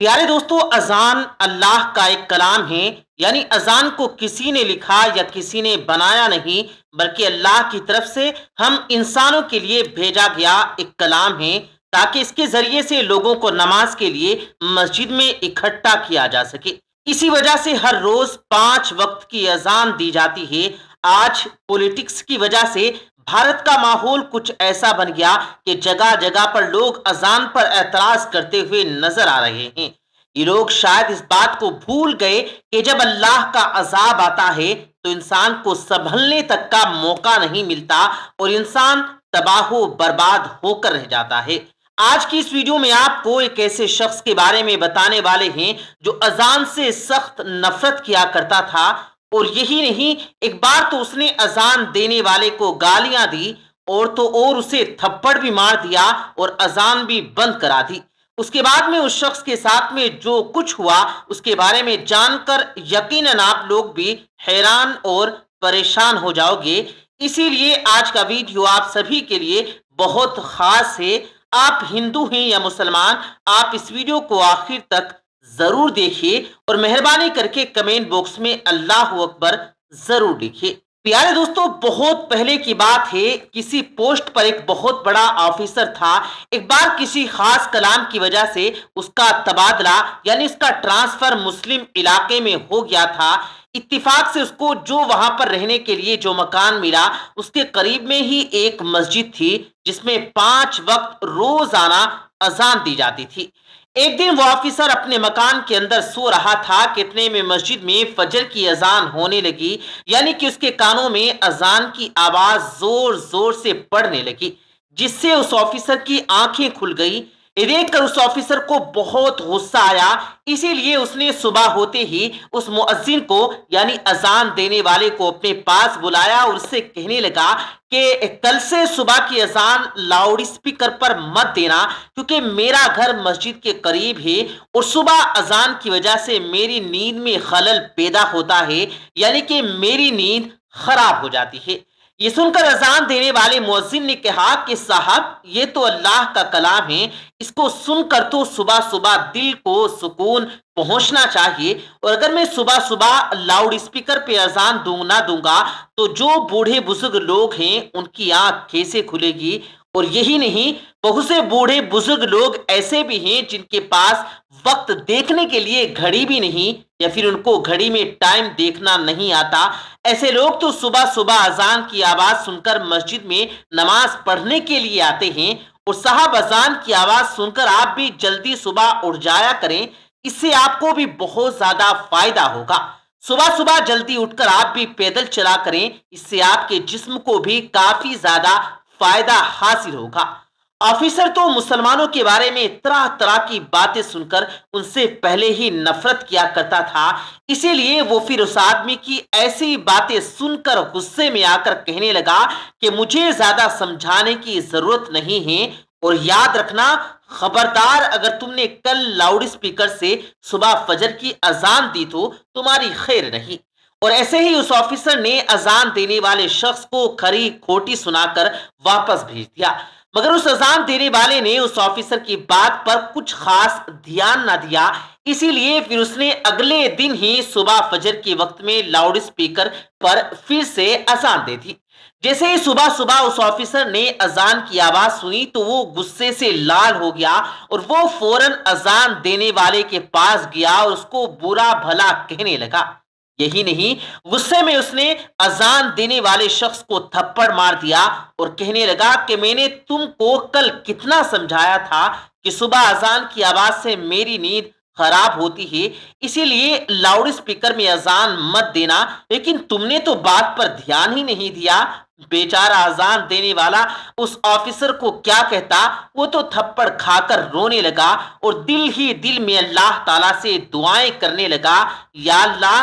پیارے دوستو، اذان اللہ کا ایک کلام ہے۔ یعنی اذان کو کسی نے لکھا یا کسی نے بنایا نہیں، بلکہ اللہ کی طرف سے ہم انسانوں کے لیے بھیجا گیا ایک کلام ہے، تاکہ اس کے ذریعے سے لوگوں کو نماز کے لیے مسجد میں اکٹھا کیا جا سکے۔ اسی وجہ سے ہر روز 5 وقت کی اذان دی جاتی ہے۔ آج پولیٹکس کی وجہ سے بھارت کا ماحول کچھ ایسا بن گیا کہ جگہ جگہ پر لوگ اذان پر اعتراض کرتے ہوئے نظر آ رہے ہیں۔ یہ لوگ شاید اس بات کو بھول گئے کہ جب اللہ کا عذاب آتا ہے تو انسان کو سنبھلنے تک کا موقع نہیں ملتا اور انسان تباہ و برباد ہو کر رہ جاتا ہے۔ آج کی اس ویڈیو میں آپ کو ایک ایسے شخص کے بارے میں بتانے والے ہیں جو اذان سے سخت نفرت کیا کرتا تھا، اور یہی نہیں، ایک بار تو اس نے اذان دینے والے کو گالیاں دی اور اسے تھپڑ بھی مار دیا اور اذان بھی بند کرا دی۔ اس کے بعد میں اس شخص کے ساتھ میں جو کچھ ہوا اس کے بارے میں جان کر یقیناً آپ لوگ بھی حیران اور پریشان ہو جاؤ گے۔ اسی لیے آج کا ویڈیو آپ سبھی کے لیے بہت خاص ہے۔ آپ ہندو ہیں یا مسلمان، آپ اس ویڈیو کو آخر تک ضرور دیکھیے اور مہربانی کر کے کمنٹ باکس میں اللہ اکبر ضرور لکھیے۔ پیارے دوستو، بہت پہلے کی بات ہے، کسی پوسٹ پر ایک بہت بڑا آفیسر تھا۔ ایک بار کسی خاص کلام کی وجہ سے اس کا تبادلہ یعنی اس کا ٹرانسفر مسلم علاقے میں ہو گیا تھا۔ اتفاق سے اس کو جو وہاں پر رہنے کے لیے جو مکان ملا، اس کے قریب میں ہی ایک مسجد تھی جس میں 5 وقت روزانہ اذان دی جاتی تھی۔ ایک دن وہ آفیسر اپنے مکان کے اندر سو رہا تھا کہ اتنے میں مسجد میں فجر کی اذان ہونے لگی، یعنی کہ اس کے کانوں میں اذان کی آواز زور زور سے پڑنے لگی، جس سے اس آفیسر کی آنکھیں کھل گئی۔ یہ دیکھ کر اس آفیسر کو بہت غصہ آیا، اسی لیے اس نے صبح ہوتے ہی اس مؤذن کو یعنی اذان دینے والے کو اپنے پاس بلایا اور اس سے کہنے لگا کہ کل سے صبح کی اذان لاؤڈ اسپیکر پر مت دینا، کیونکہ میرا گھر مسجد کے قریب ہے اور صبح اذان کی وجہ سے میری نیند میں خلل پیدا ہوتا ہے، یعنی کہ میری نیند خراب ہو جاتی ہے۔ یہ سن کر اذان دینے والے مؤذن نے کہا کہ صاحب، یہ تو اللہ کا کلام ہے، اس کو سن کر تو صبح صبح دل کو سکون پہنچنا چاہیے، اور اگر میں صبح صبح لاؤڈ اسپیکر پہ اذان نہ دوں گا تو جو بوڑھے بزرگ لوگ ہیں ان کی آنکھ کیسے کھلے گی؟ اور یہی نہیں، بہت سے بوڑھے بزرگ لوگ ایسے بھی ہیں جن کے پاس وقت دیکھنے کے لیے گھڑی بھی نہیں، یا پھر ان کو گھڑی میں ٹائم دیکھنا نہیں آتا۔ ایسے لوگ تو صبح صبح اذان کی آواز سن کر مسجد میں نماز پڑھنے کے لیے آتے ہیں، اور صاحب اذان کی آواز سن کر آپ بھی جلدی صبح اٹھ جایا کریں، اس سے آپ کو بھی بہت زیادہ فائدہ ہوگا۔ صبح صبح جلدی اٹھ کر آپ بھی پیدل چلا کریں، اس سے آپ کے جسم کو بھی کافی زیادہ فائدہ حاصل ہوگا۔ آفیسر تو مسلمانوں کے بارے میں طرح طرح کی باتیں سن کر ان سے پہلے ہی نفرت کیا کرتا تھا، اسی لیے وہ پھر اس آدمی کی ایسی باتیں سن کر غصے میں آ کر کہنے لگا کہ مجھے زیادہ سمجھانے کی ضرورت نہیں ہے، اور یاد رکھنا، خبردار اگر تم نے کل لاؤڈ اسپیکر سے صبح فجر کی اذان دی تو تمہاری خیر نہیں۔ اور ایسے ہی اس آفیسر نے اذان دینے والے شخص کو کھری کھوٹی سنا کر واپس بھیج دیا، مگر اس اذان دینے والے نے اس آفیسر کی بات پر کچھ خاص دھیان نہ دیا، اسی لیے پھر اس نے اگلے دن ہی صبح فجر کے وقت میں لاؤڈ اسپیکر پر پھر سے اذان دے دی۔ جیسے ہی صبح صبح اس آفیسر نے اذان کی آواز سنی تو وہ غصے سے لال ہو گیا، اور وہ فوراً اذان دینے والے کے پاس گیا اور اس کو برا بھلا کہنے لگا۔ یہی نہیں، غصے میں اس نے اذان دینے والے شخص کو تھپڑ مار دیا اور کہنے لگا کہ میں نے تم کو کل کتنا سمجھایا تھا کہ صبح اذان کی آواز سے میری نیند خراب ہوتی ہے، اسی لیے لاؤڈ اسپیکر میں اذان مت دینا، لیکن تم نے تو بات پر دھیان ہی نہیں دیا۔ بیچارہ اذان دینے والا اس آفیسر کو کیا کہتا، وہ تو تھپڑ کھا کر رونے لگا اور دل ہی دل میں اللہ تعالیٰ سے دعائیں کرنے لگا، یا اللہ،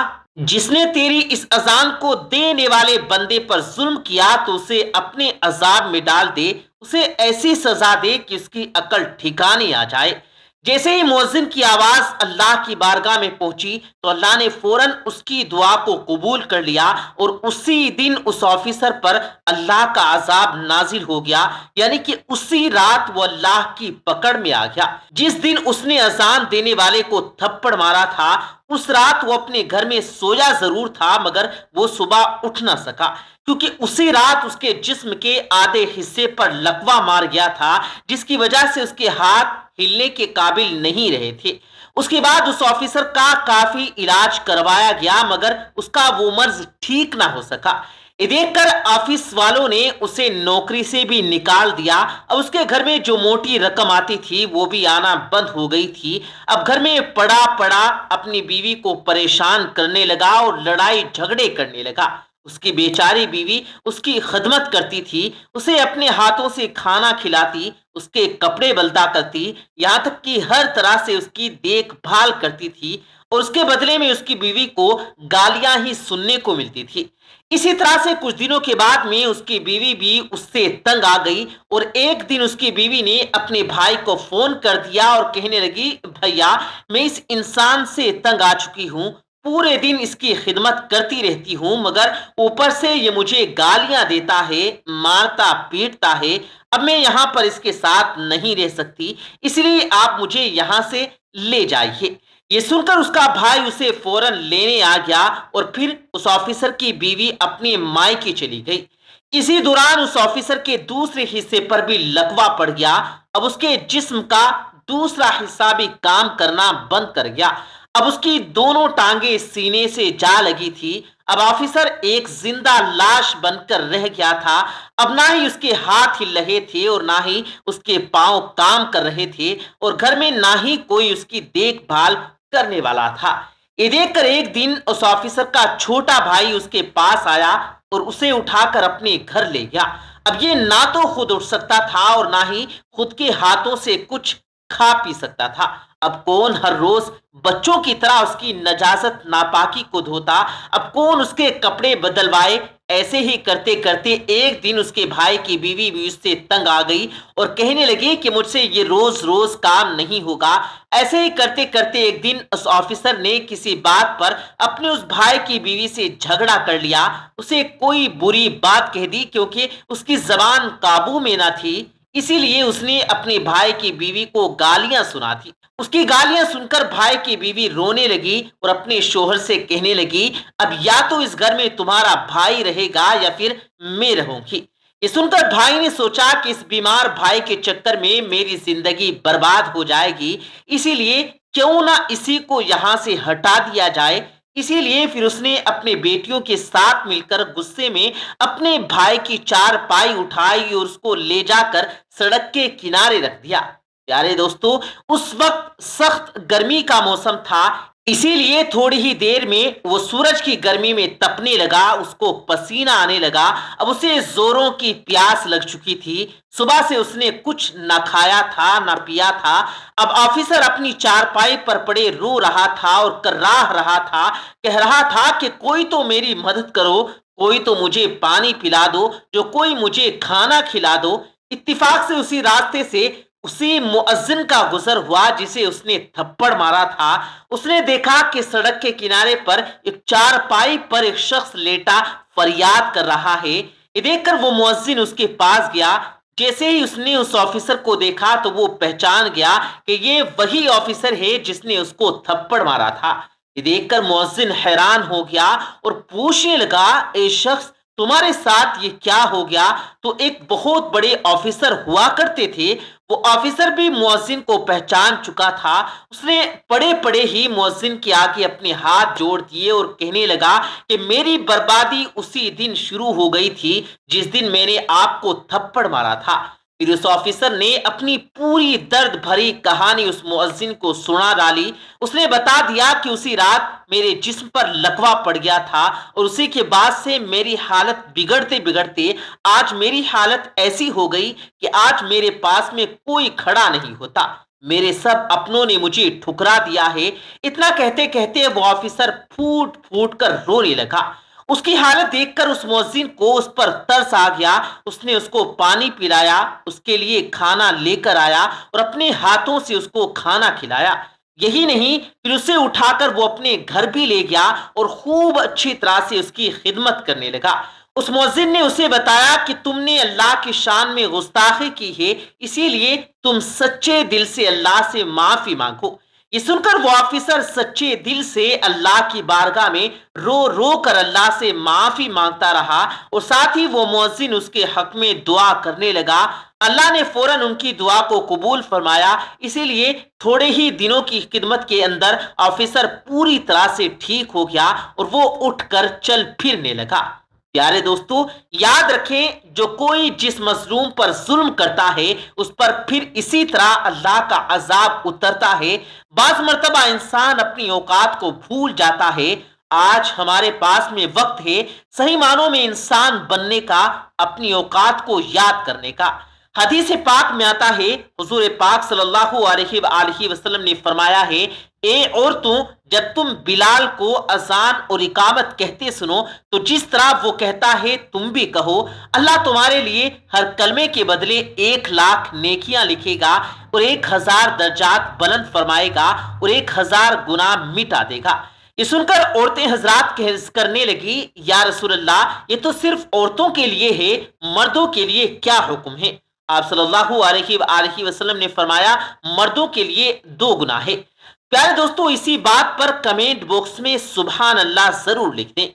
جس نے تیری اس اذان کو دینے والے بندے پر ظلم کیا تو اسے اپنے عذاب میں ڈال دے، اسے ایسی سزا دے کہ اس کی عقل ٹھکانے آ جائے۔ جیسے ہی مؤذن کی آواز اللہ کی بارگاہ میں پہنچی تو اللہ نے فوراً اس کی دعا کو قبول کر لیا، اور اسی دن اس آفیسر پر اللہ کا عذاب نازل ہو گیا، یعنی کہ اسی رات وہ اللہ کی پکڑ میں آ گیا۔ جس دن اس نے اذان دینے والے کو تھپڑ مارا تھا، اس رات وہ اپنے گھر میں سویا ضرور تھا، مگر وہ صبح اٹھ نہ سکا، کیونکہ اسی رات اس کے جسم کے آدھے حصے پر لقوہ مار گیا تھا، جس کی وجہ سے اس کے ہاتھ ہلنے کے قابل نہیں رہے تھے۔ اس کے بعد اس آفیسر کا کافی علاج کروایا گیا، مگر اس کا وہ مرض ٹھیک نہ ہو سکا۔ یہ دیکھ کر آفس والوں نے اسے نوکری سے بھی نکال دیا۔ اب اس کے گھر میں جو موٹی رقم آتی تھی وہ بھی آنا بند ہو گئی تھی۔ اب گھر میں پڑا پڑا اپنی بیوی کو پریشان کرنے لگا اور لڑائی جھگڑے کرنے لگا۔ اس کی بیچاری بیوی اس کی خدمت کرتی تھی، اسے اپنے ہاتھوں سے کھانا کھلاتی، اس کے کپڑے بلدا کرتی، یہاں تک کہ ہر طرح سے اس کی دیکھ بھال کرتی تھی، اور اس کے بدلے میں اس کی بیوی کو گالیاں ہی سننے کو ملتی تھی۔ اسی طرح سے کچھ دنوں کے بعد میں اس کی بیوی بھی اس سے تنگ آ گئی، اور ایک دن اس کی بیوی نے اپنے بھائی کو فون کر دیا اور کہنے لگی، بھیا میں اس انسان سے تنگ آ چکی ہوں، پورے دن اس کی خدمت کرتی رہتی ہوں، مگر اوپر سے یہ مجھے گالیاں دیتا ہے، مارتا پیٹتا ہے۔ اب میں یہاں پر اس کے ساتھ نہیں رہ سکتی، اس لیے آپ مجھے یہاں سے لے جائیے۔ یہ سن کر اس کا بھائی اسے فوراً لینے آ گیا، اور پھر اس آفیسر کی بیوی اپنے مائکے چلی گئی۔ اسی دوران اس آفیسر کے دوسرے حصے پر بھی لقوہ پڑ گیا۔ اب اس کے جسم کا دوسرا حصہ بھی کام کرنا بند کر گیا۔ اب اس کی دونوں ٹانگیں سینے سے جا لگی تھی۔ اب آفیسر ایک زندہ لاش بن کر رہ گیا تھا۔ اب نہ ہی اس کے ہاتھ ہل رہے تھے اور نہ ہی اس کے پاؤں کام کر رہے تھے، اور گھر میں نہ ہی کوئی اس کی دیکھ بھال کرنے والا تھا۔ یہ دیکھ کر ایک دن اس آفیسر کا چھوٹا بھائی اس کے پاس آیا اور اسے اٹھا کر اپنے گھر لے گیا۔ اب یہ نہ تو خود اٹھ سکتا تھا اور نہ ہی خود کے ہاتھوں سے کچھ کھا پی سکتا تھا۔ اب کون ہر روز بچوں کی طرح اس کی نجاست ناپاکی کو دھوتا؟ اب کون اس کے کپڑے بدلوائے؟ ایسے ہی کرتے کرتے ایک دن اس کے بھائی کی بیوی بھی اس سے تنگ آ گئی اور کہنے لگی کہ مجھ سے یہ روز روز کام نہیں ہوگا۔ ایسے ہی کرتے کرتے ایک دن اس آفیسر نے کسی بات پر اپنے اس بھائی کی بیوی سے جھگڑا کر لیا، اسے کوئی بری بات کہہ دی، کیونکہ اس کی زبان قابو میں نہ تھی، اسی لیے اس نے اپنے بھائی کی بیوی کو گالیاں سنا دی۔ اس کی گالیاں سن کر بھائی کی بیوی رونے لگی اور اپنے شوہر سے کہنے لگی، اب یا تو اس گھر میں تمہارا بھائی رہے گا یا پھر میں رہوں گی۔ یہ سن کر بھائی نے سوچا کہ اس بیمار بھائی کے چکر میں میری زندگی برباد ہو جائے گی، اسی لیے کیوں نہ اسی کو یہاں سے ہٹا دیا جائے۔ اسی لیے پھر اس نے اپنے بیٹیوں کے ساتھ مل کر غصے میں اپنے بھائی کی چار پائی اٹھائی اور اس کو لے جا کر سڑک کے کنارے رکھ دیا۔ پیارے دوستو، اس وقت سخت گرمی کا موسم تھا، اسی لیے تھوڑی ہی دیر میں وہ سورج کی گرمی میں تپنے لگا، اس کو پسینہ آنے لگا۔ اب اسے زوروں کی پیاس لگ چکی تھی، صبح سے اس نے کچھ نہ کھایا تھا نہ پیا تھا۔ اب آفیسر اپنی چارپائی پر پڑے رو رہا تھا اور کراہ رہا تھا، کہہ رہا تھا کہ کوئی تو میری مدد کرو، کوئی تو مجھے پانی پلا دو، جو کوئی مجھے کھانا کھلا دو۔ اتفاق سے اسی راستے سے اسی مؤذن کا گزر ہوا جسے اس نے تھپڑ مارا تھا۔ اس نے دیکھا کہ سڑک کے کنارے پر ایک چارپائی پر ایک شخص لیٹا فریاد کر رہا ہے۔ یہ دیکھ کر وہ مؤذن اس کے پاس گیا۔ جیسے ہی اس نے اس آفیسر کو دیکھا تو وہ پہچان گیا کہ یہ وہی آفیسر ہے جس نے اس کو تھپڑ مارا تھا۔ یہ دیکھ کر مؤذن حیران ہو گیا اور پوچھنے لگا، اے شخص، تمہارے ساتھ یہ کیا ہو گیا؟ تو ایک بہت بڑے آفیسر ہوا کرتے تھے۔ وہ آفیسر بھی مؤذن کو پہچان چکا تھا۔ اس نے پڑے پڑے ہی مؤذن کے آگے اپنے ہاتھ جوڑ دیے اور کہنے لگا کہ میری بربادی اسی دن شروع ہو گئی تھی جس دن میں نے آپ کو تھپڑ مارا تھا۔ پھر اس آفیسر نے اپنی پوری درد بھری کہانی اس مؤذن کو سنا ڈالی۔ اس نے بتا دیا کہ اسی رات میرے جسم پر لقوہ پڑ گیا تھا، اور اسی کے بعد سے میری حالت بگڑتے بگڑتے آج میری حالت ایسی ہو گئی کہ آج میرے پاس میں کوئی کھڑا نہیں ہوتا، میرے سب اپنوں نے مجھے ٹھکرا دیا ہے۔ اتنا کہتے کہتے وہ آفیسر پھوٹ پھوٹ کر رونے لگا۔ اس کی حالت دیکھ کر اس مؤذن کو اس پر ترس آ گیا، اس نے اس کو پانی پلایا، اس کے لیے کھانا لے کر آیا اور اپنے ہاتھوں سے اس کو کھانا کھلایا۔ یہی نہیں، پھر اسے اٹھا کر وہ اپنے گھر بھی لے گیا اور خوب اچھی طرح سے اس کی خدمت کرنے لگا۔ اس مؤذن نے اسے بتایا کہ تم نے اللہ کی شان میں گستاخی کی ہے، اسی لیے تم سچے دل سے اللہ سے معافی مانگو۔ یہ سن کر وہ آفیسر سچے دل سے اللہ کی بارگاہ میں رو رو کر اللہ سے معافی مانگتا رہا، اور ساتھ ہی وہ مؤذن اس کے حق میں دعا کرنے لگا۔ اللہ نے فوراً ان کی دعا کو قبول فرمایا، اسی لیے تھوڑے ہی دنوں کی خدمت کے اندر آفیسر پوری طرح سے ٹھیک ہو گیا اور وہ اٹھ کر چل پھرنے لگا۔ پیارے دوستو، یاد رکھیں، جو کوئی جس مظلوم پر ظلم کرتا ہے اس پر پھر اسی طرح اللہ کا عذاب اترتا ہے۔ بعض مرتبہ انسان اپنی اوقات کو بھول جاتا ہے۔ آج ہمارے پاس میں وقت ہے صحیح معنوں میں انسان بننے کا، اپنی اوقات کو یاد کرنے کا۔ حدیث پاک میں آتا ہے، حضور پاک صلی اللہ علیہ وآلہ وسلم نے فرمایا ہے، اے عورتوں، جب تم بلال کو اذان اور اقامت کہتے سنو تو جس طرح وہ کہتا ہے تم بھی کہو۔ اللہ تمہارے لیے ہر کلمے کے بدلے 1,00,000 نیکیاں لکھے گا اور 1,000 درجات بلند فرمائے گا اور 1,000 گناہ مٹا دے گا۔ یہ سن کر عورتیں حضرات کرنے لگی، یا رسول اللہ، یہ تو صرف عورتوں کے لیے ہے، مردوں کے لیے کیا حکم ہے؟ آپ صلی اللہ علیہ وآلہ وسلم نے فرمایا، مردوں کے لیے 2 گنا ہے۔ پیارے دوستو، اسی بات پر کمنٹ باکس میں سبحان اللہ ضرور لکھ دیں۔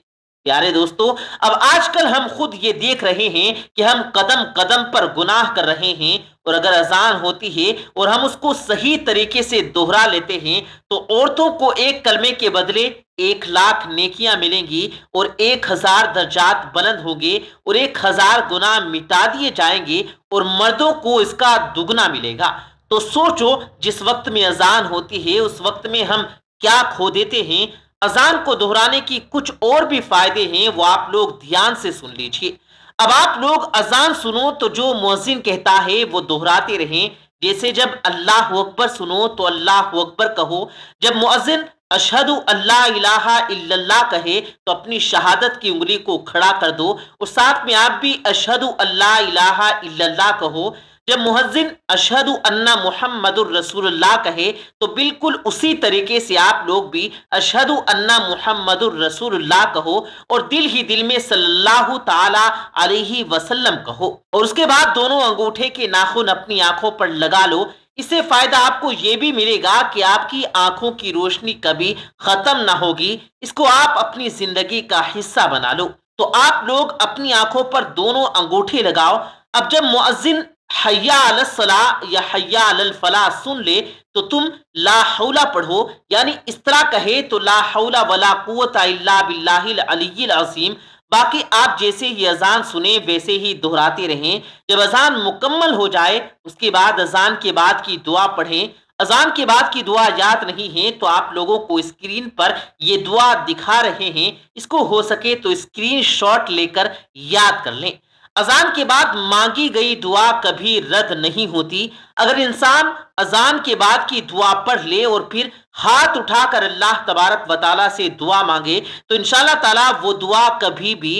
پیارے دوستو، اب آج کل ہم خود یہ دیکھ رہے ہیں کہ ہم قدم قدم پر گناہ کر رہے ہیں، اور اگر اذان ہوتی ہے اور ہم اس کو صحیح طریقے سے دہرا لیتے ہیں تو عورتوں کو ایک کلمے کے بدلے 1,00,000 نیکیاں ملیں گی اور 1,000 درجات بلند ہوں گے اور 1,000 گناہ مٹا دیے جائیں گے، اور مردوں کو اس کا دگنا ملے گا۔ تو سوچو، جس وقت میں اذان ہوتی ہے اس وقت میں ہم کیا کھو دیتے ہیں۔ اذان کو دہرانے کی کچھ اور بھی فائدے ہیں، وہ آپ لوگ دھیان سے سن لیجئے۔ اب آپ لوگ اذان سنو تو جو مؤذن کہتا ہے وہ دہراتے رہیں، جیسے جب اللہ اکبر سنو تو اللہ اکبر کہو، جب مؤذن اشہد اللہ الہ الا اللہ کہے تو اپنی شہادت کی انگلی کو کھڑا کر دو اور ساتھ میں آپ بھی اشہد اللہ الہ الا اللہ کہو۔ جب مؤذن اشہد ان محمد الرسول اللہ کہے تو بالکل اسی طریقے سے آپ لوگ بھی اشہد ان محمد الرسول اللہ کہو اور دل ہی دل میں صلی اللہ تعالی علیہ وسلم کہو، اور اس کے بعد دونوں انگوٹھے کے ناخن اپنی آنکھوں پر لگا لو۔ اس سے فائدہ آپ کو یہ بھی ملے گا کہ آپ کی آنکھوں کی روشنی کبھی ختم نہ ہوگی، اس کو آپ اپنی زندگی کا حصہ بنا لو۔ تو آپ لوگ اپنی آنکھوں پر دونوں انگوٹھے لگاؤ۔ اب جب مؤذن حی علی الصلاۃ یا حی علی الفلاح سن لے تو تم لا حول پڑھو، یعنی اس طرح کہے تو لا حول ولا قوت الا باللہ العلی العظیم۔ باقی آپ جیسے ہی اذان سنیں ویسے ہی دہراتے رہیں۔ جب اذان مکمل ہو جائے اس کے بعد اذان کے بعد کی دعا پڑھیں۔ اذان کے بعد کی دعا یاد نہیں ہے تو آپ لوگوں کو اسکرین پر یہ دعا دکھا رہے ہیں، اس کو ہو سکے تو اسکرین شاٹ لے کر یاد کر لیں۔ اذان کے بعد مانگی گئی دعا کبھی رد نہیں ہوتی۔ اگر انسان اذان کے بعد کی دعا پڑھ لے اور پھر ہاتھ اٹھا کر اللہ تبارک و تعالیٰ سے دعا مانگے تو انشاءاللہ تعالیٰ وہ دعا کبھی بھی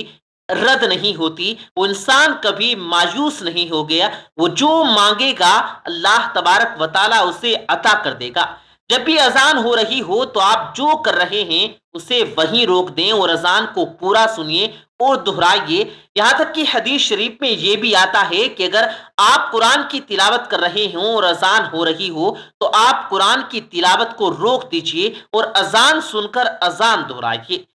رد نہیں ہوتی، وہ انسان کبھی مایوس نہیں ہو گیا، وہ جو مانگے گا اللہ تبارک و تعالیٰ اسے عطا کر دے گا۔ جب بھی اذان ہو رہی ہو تو آپ جو کر رہے ہیں اسے وہیں روک دیں اور اذان کو پورا سنیے اور دہرائیے۔ یہاں تک کہ حدیث شریف میں یہ بھی آتا ہے کہ اگر آپ قرآن کی تلاوت کر رہے ہوں اور اذان ہو رہی ہو تو آپ قرآن کی تلاوت کو روک دیجئے اور اذان سن کر اذان دہرائیے۔